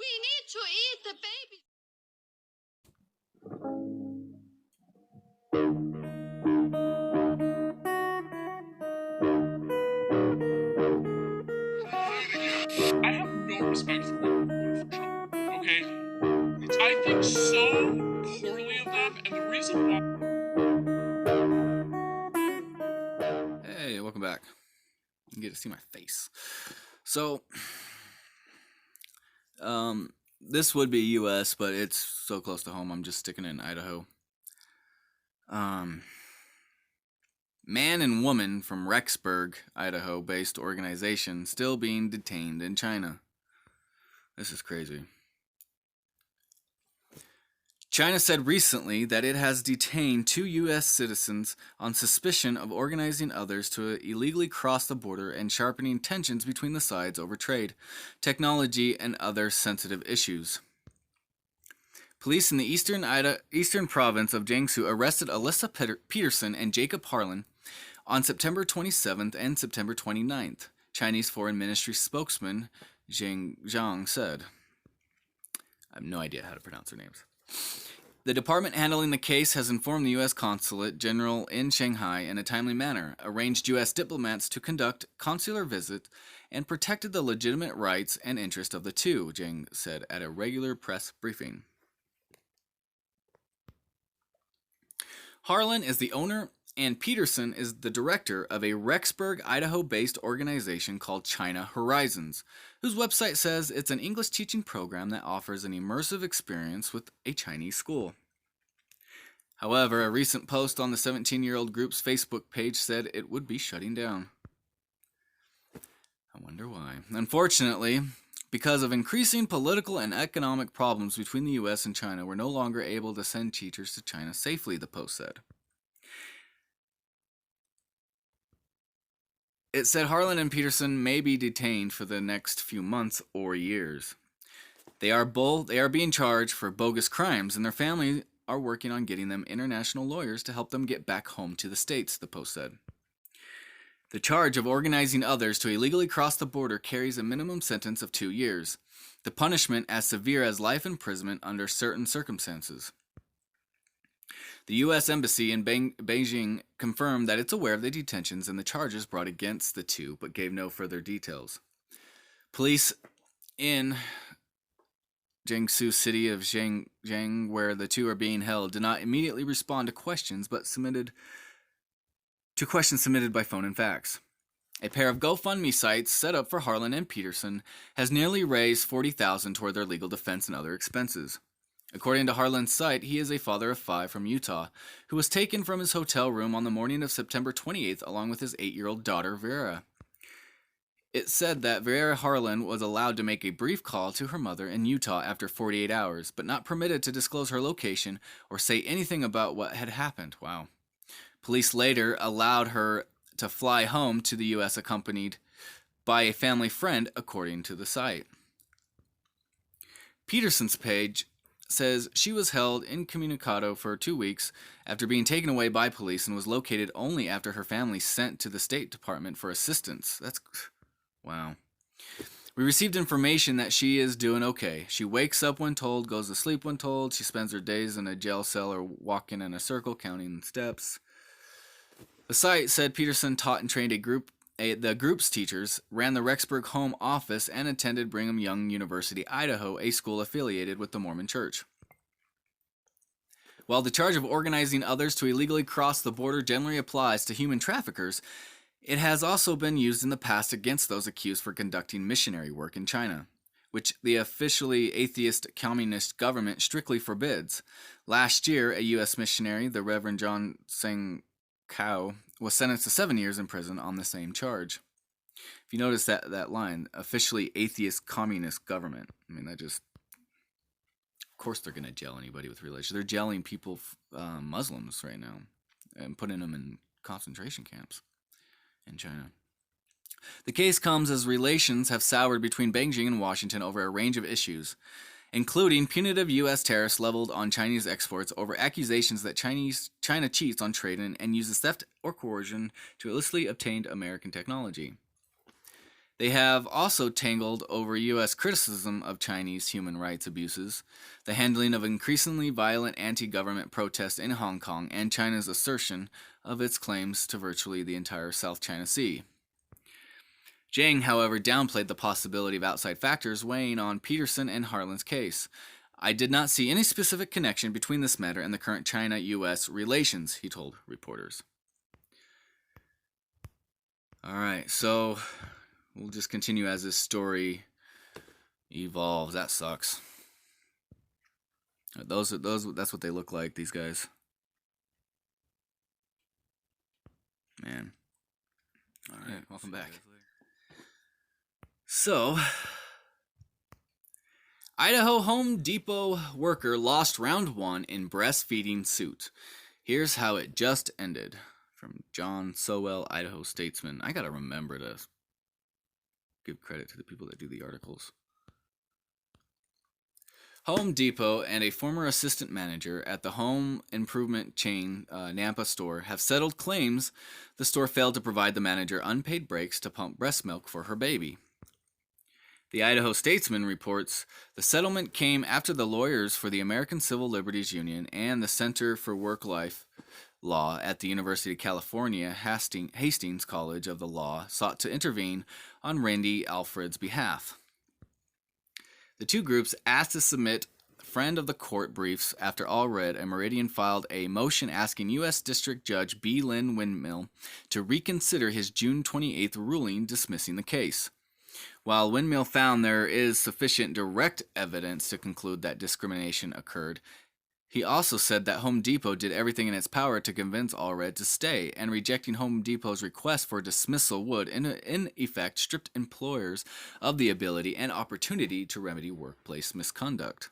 We need to eat the baby. I have no respect for women who voted for Trump. Okay, I think so poorly of them, and the reason why. Hey, welcome back. You get to see my face. So, this would be U.S., but it's so close to home. I'm just sticking it in Idaho. Man and woman from Rexburg, Idaho-based organization still being detained in China. This is crazy. China said recently that it has detained 2 U.S. citizens on suspicion of organizing others to illegally cross the border and sharpening tensions between the sides over trade, technology, and other sensitive issues. Police in the eastern province of Jiangsu arrested Alyssa Peterson and Jacob Harlan on September 27th and September 29th, Chinese Foreign Ministry spokesman Zhang said. I have no idea how to pronounce their names. The department handling the case has informed the U.S. Consulate General in Shanghai in a timely manner, arranged U.S. diplomats to conduct consular visits, and protected the legitimate rights and interests of the two, Zhang said at a regular press briefing. Harlan is the owner and Peterson is the director of a Rexburg, Idaho-based organization called China Horizons, whose website says it's an English teaching program that offers an immersive experience with a Chinese school. However, a recent post on the 17-year-old group's Facebook page said it would be shutting down. I wonder why. Unfortunately, because of increasing political and economic problems between the U.S. and China, we're no longer able to send teachers to China safely, the post said. It said Harlan and Peterson may be detained for the next few months or years. They are being charged for bogus crimes, and their family are working on getting them international lawyers to help them get back home to the States, the post said. The charge of organizing others to illegally cross the border carries a minimum sentence of 2 years, the punishment as severe as life imprisonment under certain circumstances. The U.S. Embassy in Beijing confirmed that it's aware of the detentions and the charges brought against the two, but gave no further details. Police in Jiangsu city of Zhang, where the two are being held, did not immediately respond to questions, but submitted by phone and fax. A pair of GoFundMe sites set up for Harlan and Peterson has nearly raised $40,000 toward their legal defense and other expenses. According to Harlan's site, he is a father of 5 from Utah, who was taken from his hotel room on the morning of September 28th along with his 8-year-old daughter, Vera. It said that Vera Harlan was allowed to make a brief call to her mother in Utah after 48 hours, but not permitted to disclose her location or say anything about what had happened. Wow. Police later allowed her to fly home to the U.S. accompanied by a family friend, according to the site. Peterson's page says she was held incommunicado for 2 weeks after being taken away by police and was located only after her family sent to the State Department for assistance. That's... wow. We received information that she is doing okay. She wakes up when told, goes to sleep when told. She spends her days in a jail cell or walking in a circle, counting steps. The site said Peterson taught and trained the group's teachers, ran the Rexburg home office, and attended Brigham Young University, Idaho, a school affiliated with the Mormon Church. While the charge of organizing others to illegally cross the border generally applies to human traffickers, it has also been used in the past against those accused for conducting missionary work in China, which the officially atheist communist government strictly forbids. Last year, a U.S. missionary, the Reverend John Seng Kao, was sentenced to 7 years in prison on the same charge. If you notice that line, officially atheist communist government, I mean, that just... Of course they're going to jail anybody with religion. They're jailing people, Muslims right now, and putting them in concentration camps in China. The case comes as relations have soured between Beijing and Washington over a range of issues, including punitive U.S. tariffs leveled on Chinese exports over accusations that China cheats on trade and uses theft or coercion to illicitly obtain American technology. They have also tangled over U.S. criticism of Chinese human rights abuses, the handling of increasingly violent anti-government protests in Hong Kong, and China's assertion of its claims to virtually the entire South China Sea. Zhang, however, downplayed the possibility of outside factors weighing on Peterson and Harlan's case. I did not see any specific connection between this matter and the current China-U.S. relations, he told reporters. All right, so we'll just continue as this story evolves. That sucks. That's what they look like, these guys. Man. All right, welcome back. So, Idaho Home Depot worker lost round 1 in breastfeeding suit. Here's how it just ended. From John Sowell, Idaho Statesman. I gotta remember to give credit to the people that do the articles. Home Depot and a former assistant manager at the home improvement chain Nampa store have settled claims the store failed to provide the manager unpaid breaks to pump breast milk for her baby. The Idaho Statesman reports the settlement came after the lawyers for the American Civil Liberties Union and the Center for Work-Life Law at the University of California Hastings College of the Law sought to intervene on Randy Alfred's behalf. The two groups asked to submit friend of the court briefs after Allred and Meridian filed a motion asking U.S. District Judge B. Lynn Windmill to reconsider his June 28th ruling dismissing the case. While Windmill found there is sufficient direct evidence to conclude that discrimination occurred, he also said that Home Depot did everything in its power to convince Allred to stay, and rejecting Home Depot's request for dismissal would, in effect, strip employers of the ability and opportunity to remedy workplace misconduct.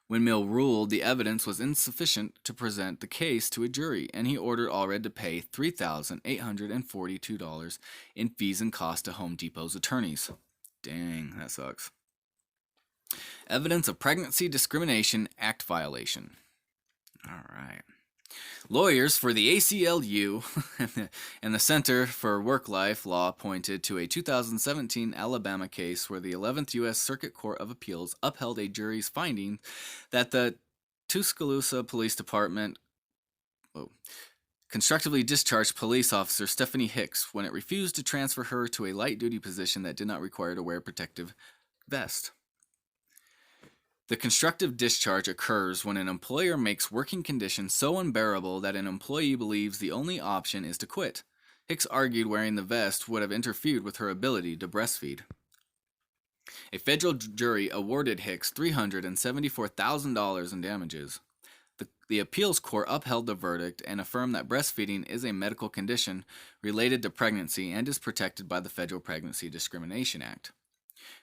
Windmill ruled the evidence was insufficient to present the case to a jury, and he ordered Allred to pay $3,842 in fees and costs to Home Depot's attorneys. Dang, that sucks. Evidence of Pregnancy Discrimination Act violation. All right. Lawyers for the ACLU and the Center for Work-Life Law pointed to a 2017 Alabama case where the 11th U.S. Circuit Court of Appeals upheld a jury's finding that the Tuscaloosa Police Department constructively discharged police officer Stephanie Hicks when it refused to transfer her to a light-duty position that did not require her to wear a protective vest. The constructive discharge occurs when an employer makes working conditions so unbearable that an employee believes the only option is to quit. Hicks argued wearing the vest would have interfered with her ability to breastfeed. A federal jury awarded Hicks $374,000 in damages. The appeals court upheld the verdict and affirmed that breastfeeding is a medical condition related to pregnancy and is protected by the Federal Pregnancy Discrimination Act.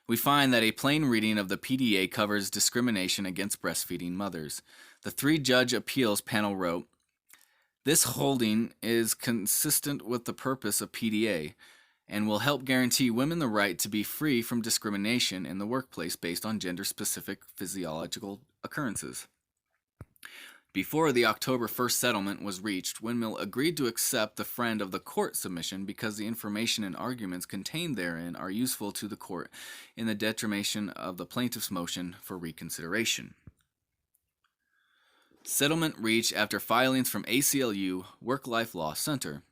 We find that a plain reading of the PDA covers discrimination against breastfeeding mothers. The three-judge appeals panel wrote, "This holding is consistent with the purpose of PDA and will help guarantee women the right to be free from discrimination in the workplace based on gender-specific physiological occurrences." Before the October 1st settlement was reached, Windmill agreed to accept the friend of the court submission because the information and arguments contained therein are useful to the court in the determination of the plaintiff's motion for reconsideration. Settlement reached after filings from ACLU Work-Life Law Center.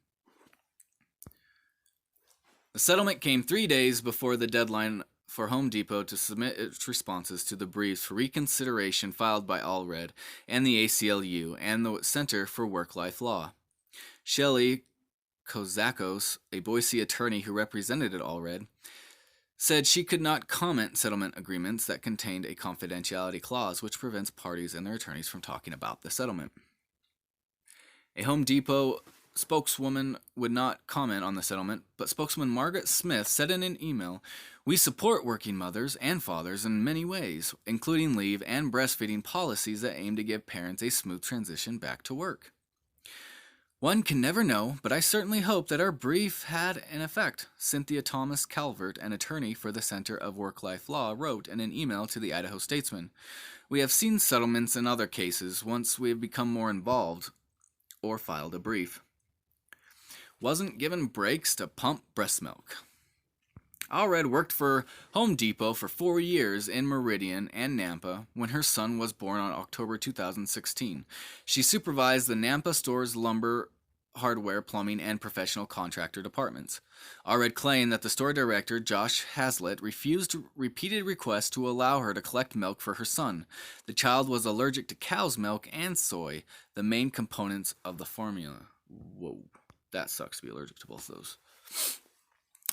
The settlement came 3 days before the deadline for Home Depot to submit its responses to the briefs for reconsideration filed by Allred and the ACLU and the Center for Work-Life Law. Shelley Kozakos, a Boise attorney who represented Allred, said she could not comment settlement agreements that contained a confidentiality clause which prevents parties and their attorneys from talking about the settlement. A Home Depot spokeswoman would not comment on the settlement, but spokeswoman Margaret Smith said in an email, "We support working mothers and fathers in many ways, including leave and breastfeeding policies that aim to give parents a smooth transition back to work. One can never know, but I certainly hope that our brief had an effect," Cynthia Thomas Calvert, an attorney for the Center of Work-Life Law, wrote in an email to the Idaho Statesman. "We have seen settlements in other cases once we have become more involved or filed a brief. Wasn't given breaks to pump breast milk. Allred worked for Home Depot for 4 years in Meridian and Nampa when her son was born on October 2016. She supervised the Nampa store's lumber, hardware, plumbing, and professional contractor departments. Allred claimed that the store director, Josh Hazlitt, refused repeated requests to allow her to collect milk for her son. The child was allergic to cow's milk and soy, the main components of the formula. Whoa, that sucks to be allergic to both of those.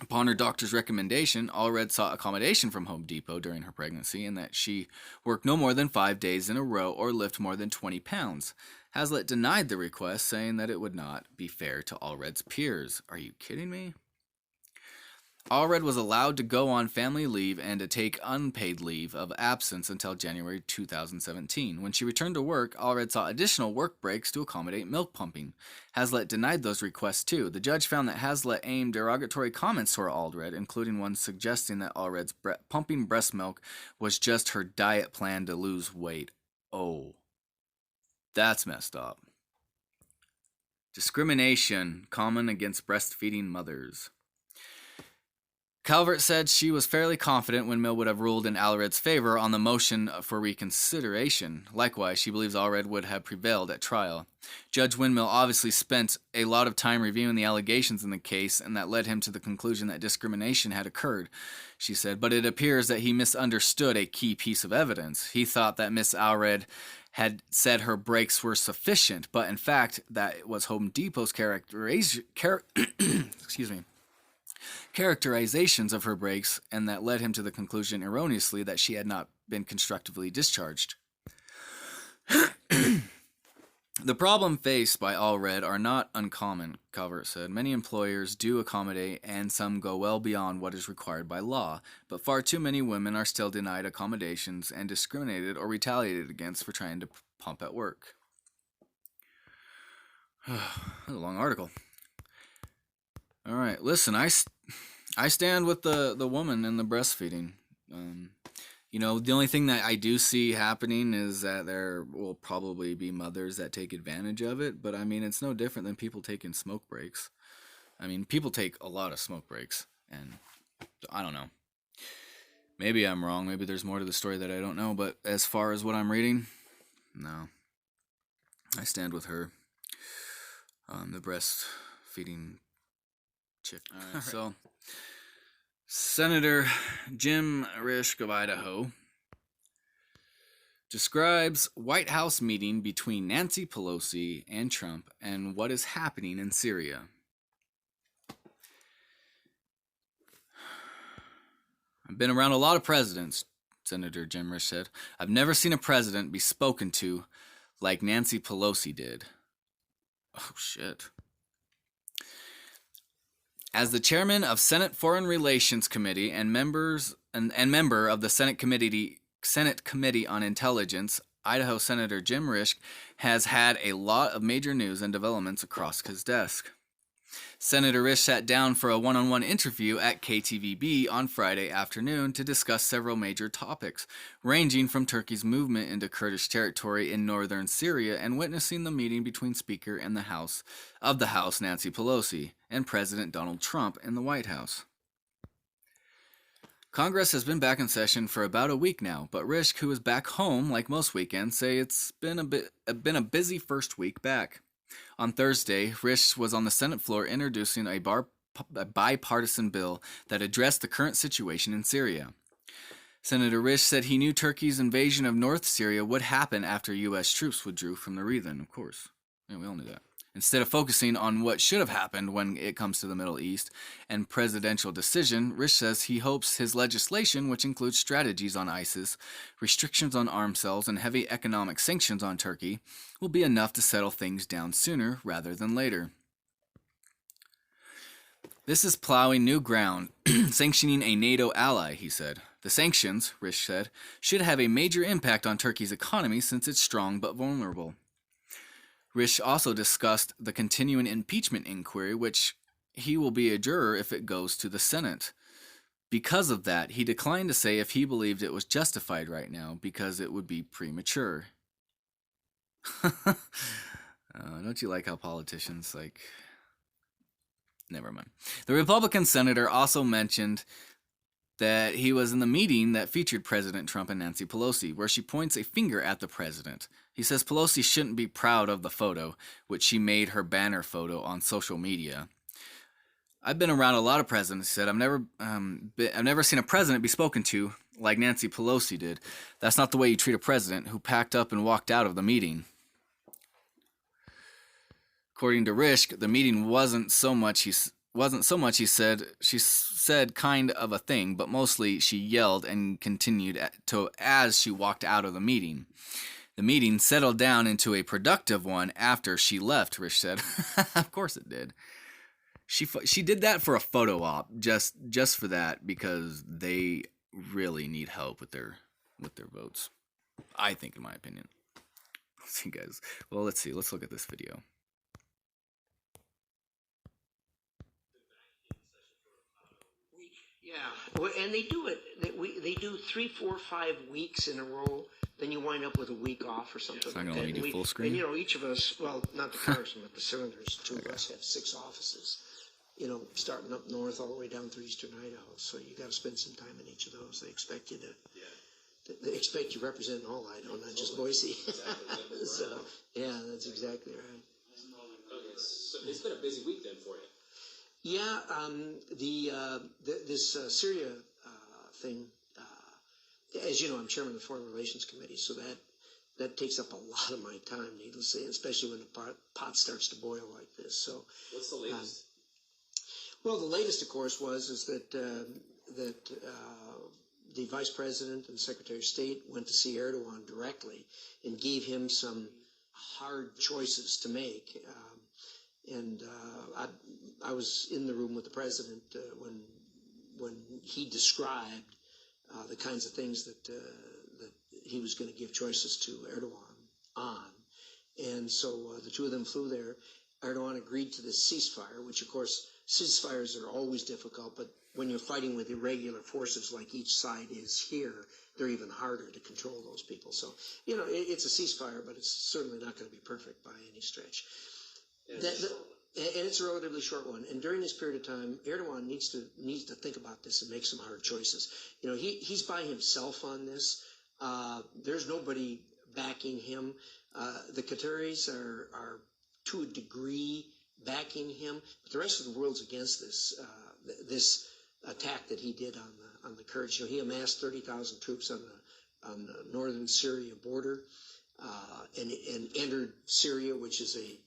Upon her doctor's recommendation, Allred sought accommodation from Home Depot during her pregnancy and that she work no more than 5 days in a row or lift more than 20 pounds. Hazlitt denied the request, saying that it would not be fair to Allred's peers. Are you kidding me? Allred was allowed to go on family leave and to take unpaid leave of absence until January 2017. When she returned to work, Allred sought additional work breaks to accommodate milk pumping. Hazlitt denied those requests too. The judge found that Hazlitt aimed derogatory comments toward Allred, including one suggesting that Allred's pumping breast milk was just her diet plan to lose weight. Oh, that's messed up. Discrimination common against breastfeeding mothers. Calvert said she was fairly confident Windmill would have ruled in Allred's favor on the motion for reconsideration. Likewise, she believes Allred would have prevailed at trial. Judge Windmill obviously spent a lot of time reviewing the allegations in the case, and that led him to the conclusion that discrimination had occurred, she said, but it appears that he misunderstood a key piece of evidence. He thought that Miss Allred had said her breaks were sufficient, but in fact, that it was Home Depot's characterizations of her breaks, and that led him to the conclusion erroneously that she had not been constructively discharged. The problem faced by Allred are not uncommon, Calvert said. Many employers do accommodate, and some go well beyond what is required by law, but far too many women are still denied accommodations and discriminated or retaliated against for trying to pump at work. That's a long article. All right, listen, I stand with the woman in the breastfeeding. The only thing that I do see happening is that there will probably be mothers that take advantage of it, but I mean, it's no different than people taking smoke breaks. I mean, people take a lot of smoke breaks, and I don't know. Maybe I'm wrong. Maybe there's more to the story that I don't know, but as far as what I'm reading, no. I stand with her. The breastfeeding chick. All right, so Senator Jim Risch of Idaho describes White House meeting between Nancy Pelosi and Trump and what is happening in Syria. I've been around a lot of presidents, Senator Jim Risch said. I've never seen a president be spoken to like Nancy Pelosi did. Oh, shit. As the chairman of Senate Foreign Relations Committee and member of the Senate Committee on Intelligence, Idaho Senator Jim Risch has had a lot of major news and developments across his desk. Senator Risch sat down for a one-on-one interview at KTVB on Friday afternoon to discuss several major topics, ranging from Turkey's movement into Kurdish territory in northern Syria and witnessing the meeting between Speaker and the House Nancy Pelosi and President Donald Trump in the White House. Congress has been back in session for about a week now, but Risch, who is back home like most weekends, say it's been a busy first week back. On Thursday, Risch was on the Senate floor introducing a bipartisan bill that addressed the current situation in Syria. Senator Risch said he knew Turkey's invasion of North Syria would happen after U.S. troops withdrew from the region, of course. Yeah, we all knew that. Instead of focusing on what should have happened when it comes to the Middle East and presidential decision, Risch says he hopes his legislation, which includes strategies on ISIS, restrictions on arms sales, and heavy economic sanctions on Turkey, will be enough to settle things down sooner rather than later. This is plowing new ground, sanctioning a NATO ally, he said. The sanctions, Risch said, should have a major impact on Turkey's economy since it's strong but vulnerable. Risch also discussed the continuing impeachment inquiry, which he will be a juror if it goes to the Senate. Because of that, he declined to say if he believed it was justified right now, because it would be premature. Don't you like how politicians, Never mind. The Republican senator also mentioned that he was in the meeting that featured President Trump and Nancy Pelosi, where she points a finger at the president. He says Pelosi shouldn't be proud of the photo, which she made her banner photo on social media. I've been around a lot of presidents, he said. I've never seen a president be spoken to like Nancy Pelosi did. That's not the way you treat a president, who packed up and walked out of the meeting. According to Risch, the meeting wasn't so much, he said. She said kind of a thing, but mostly she yelled and continued as she walked out of the meeting. The meeting settled down into a productive one after she left, Risch said. Of course it did. She did that for a photo op, just for that, because they really need help with their votes. I think, in my opinion. See, guys. Well, let's see. Let's look at this video. Yeah, well, and they do it. They do 3, 4, 5 weeks in a row. Then you wind up with a week off or something. So I'm like gonna that. let me do full screen. And you know, each of us, well, not the Carson, but the cylinders. Two of us have 6 offices. You know, starting up north all the way down through eastern Idaho. So you got to spend some time in each of those. They expect you to. Yeah. They expect you representing all Idaho, not just Boise. Exactly. So yeah, that's exactly right. Okay, so it's been a busy week then for you. Yeah, this Syria thing, as you know, I'm chairman of the Foreign Relations Committee, so that takes up a lot of my time, needless to say, especially when the pot starts to boil like this. So, what's the latest? Well, the latest, of course, is that the Vice President and Secretary of State went to see Erdogan directly and gave him some hard choices to make. And I was in the room with the president when he described the kinds of things that he was going to give choices to Erdogan on. And so the two of them flew there. Erdogan agreed to this ceasefire, which, of course, ceasefires are always difficult, but when you're fighting with irregular forces like each side is here, they're even harder to control those people. So, you know, it's a ceasefire, but it's certainly not going to be perfect by any stretch. And it's a relatively short one. And during this period of time, Erdogan needs to think about this and make some hard choices. You know, he's by himself on this. There's nobody backing him. The Qataris are to a degree backing him, but the rest of the world's against this attack that he did on the Kurds. You know, he amassed 30,000 troops on the northern Syria border and entered Syria, which is a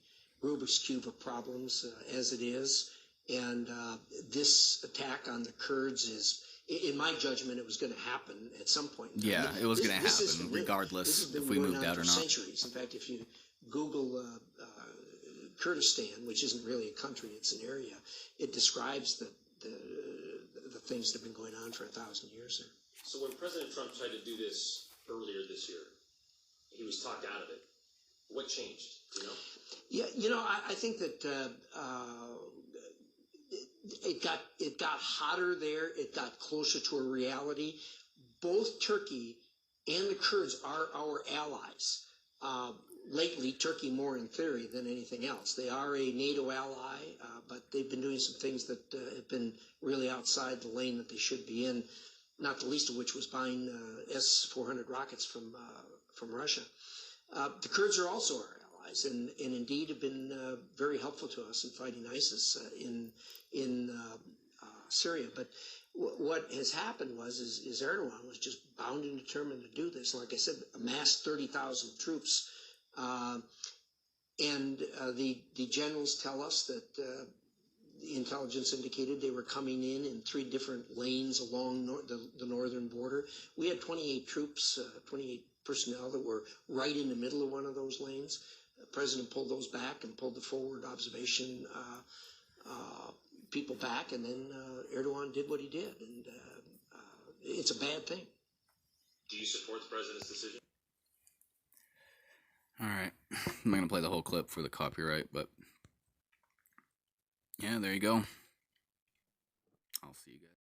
Rubik's Cube of problems as it is. And this attack on the Kurds is, in my judgment, it was going to happen at some point. Yeah, it was going to happen, regardless if we moved out or not. Centuries. In fact, if you Google Kurdistan, which isn't really a country, it's an area, it describes the things that have been going on for 1,000 years there. So when President Trump tried to do this earlier this year, he was talked out of it. What changed? Do you know? Yeah, you know, I think that it got hotter there. It got closer to a reality. Both Turkey and the Kurds are our allies. Lately, Turkey more in theory than anything else. They are a NATO ally, but they've been doing some things that have been really outside the lane that they should be in, not the least of which was buying S-400 rockets from Russia. The Kurds are also our allies, and indeed have been very helpful to us in fighting ISIS in Syria. But what has happened is Erdogan was just bound and determined to do this. Like I said, amassed 30,000 troops. And the generals tell us that the intelligence indicated they were coming in 3 different lanes along the northern border. We had 28 troops, 28 personnel that were right in the middle of one of those lanes. The president pulled those back and pulled the forward observation people back, and then Erdogan did what he did, and it's a bad thing. Do you support the president's decision? All right, I'm not going to play the whole clip for the copyright, but yeah, there you go. I'll see you guys.